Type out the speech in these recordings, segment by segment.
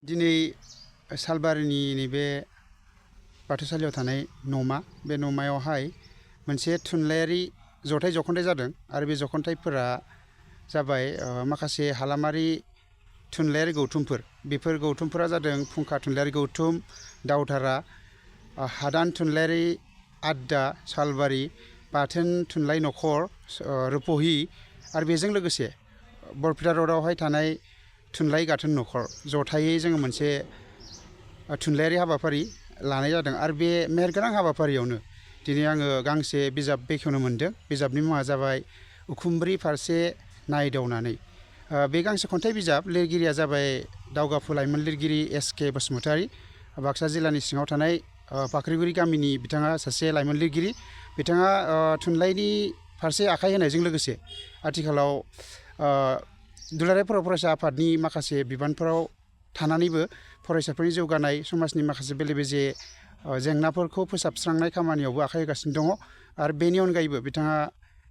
दिनै सालबारिनि नैबे बाथौसालियाव थानाय न'मा बे न'मायावहाय मोनसे थुनलाइयारि जथाय जख'न्थाइ जादों आरो बे जख'न्थाइफोरा जाबाय माखासे हालामारि थुनलाइयारि गौथुमफोर बेफोर गौथुमफोरा जादों फुंखा थुनलाइयारि गौथुम दावधारा हादान थुनलाइयारि आद्दा सालबारि बाथोन थुनलाइ नखर रुपहि आरो बेजों लोगोसे बरपेटा र'डआवहाय थानाय थुनलाइ गाथोन नखर जथायै जोङो मोनसे थुनलाइयारि हाबाफारि लानाय जादों आरो बे मेहेरगोनां हाबाफारियावनो दिनै आङो गांसे बिजाब बेखेवनो मोन्दों बिजाबनि मुङा जाबाय उखुमब्रि फारसे नायदावनानै बे गांसे खन्थाइ बिजाब लिरगिरिया जाबाय दावगाफु लाइमोन लिरगिरि एस.के. बसुमतारी बाक्सा जिल्लानि सिङाव थानाय फाख्रिगुरि गामिनि बिथाङा सासे लाइमोन लिरगिरि बिथाङा थुनलाइनि फारसे आखाइ होनायजों लोगोसे आथिखालाव दुलाराय बर' फरायसा आफादनि माखासे बिबानफोराव थानानैबो फरायसाफोरनि जौगानाय समाजनि माखासे बेले बेजे जेंनाफोरखौ फोसाबस्रांनाय खामानियावबो आखाइ होगासिनो दङ आरो बेनि अनगायैबो बिथाङा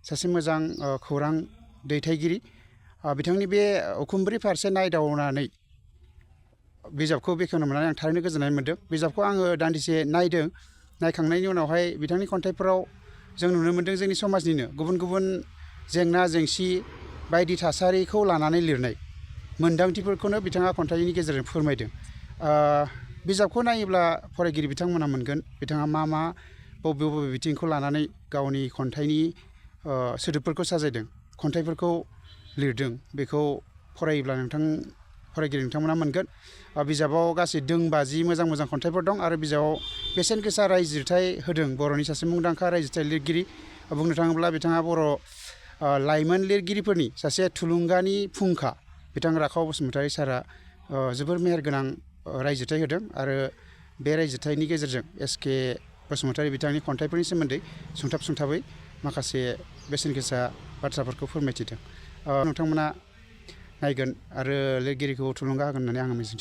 सासे मोजां खौरां दैथायगिरि बिथांनि बे उखुमब्रि फारसे नायदावनानै बिजाबखौ बेखेवनो मोननानै आं थारैनो गोजोननाय मोन्दों बिजाबखौ आङो दान्दिसे नायदों नायखांनायनि उनावहाय बिथांनि खन्थाइफोराव जों नुनो मोन्दों जोंनि समाजनिनो गुबुन गुबुन जेंना जेंसि बायदि थासारिखौ लानानै लिरनाय मोन्दांथिफोरखौनो बिथाङा खन्थाइनि गेजेरजों फोरमायदों बिजाबखौ नायोब्ला फरायगिरि बिथांमोना मोनगोन बिथाङा मा बबे बबे बिथिंखौ लानानै गावनि खन्थाइनि सोदोबफोरखौ साजायदों खन्थाइफोरखौ लिरदों बेखौ फरायोब्ला फरायगिरि नोंथांमोना मोनगोन बिजाबाव गासै 250 मोजां मोजां खन्थाइफोर दं आरो बिजाबाव बेसेन गोसा रायजिरथाय होदों बर'नि सासे मुंदांखा रायजिरथाय लिरगिरि बुंनो थाङोब्ला बिथाङा बर' लाइमोन लिरगिरिफोरनि सासे थुलुंगानि फुंखा बिथां राखाव बसुमतारी सारा जोबोर मेहेरगोनां रायजिरथाय होदों आरो बे रायजिरथायनि गेजेरजों एस.के. बसुमतारी बिथांनि खन्थाइफोरनि सोमोन्दै सुंथाबै माखासे बेसेन गोसा बाथ्राफोरखौ फोरमायथिदों नोंथांमोना नायगोन आरो लिरगिरिखौ थुलुंगा होगोन होननानै आं मिजिंथिबाय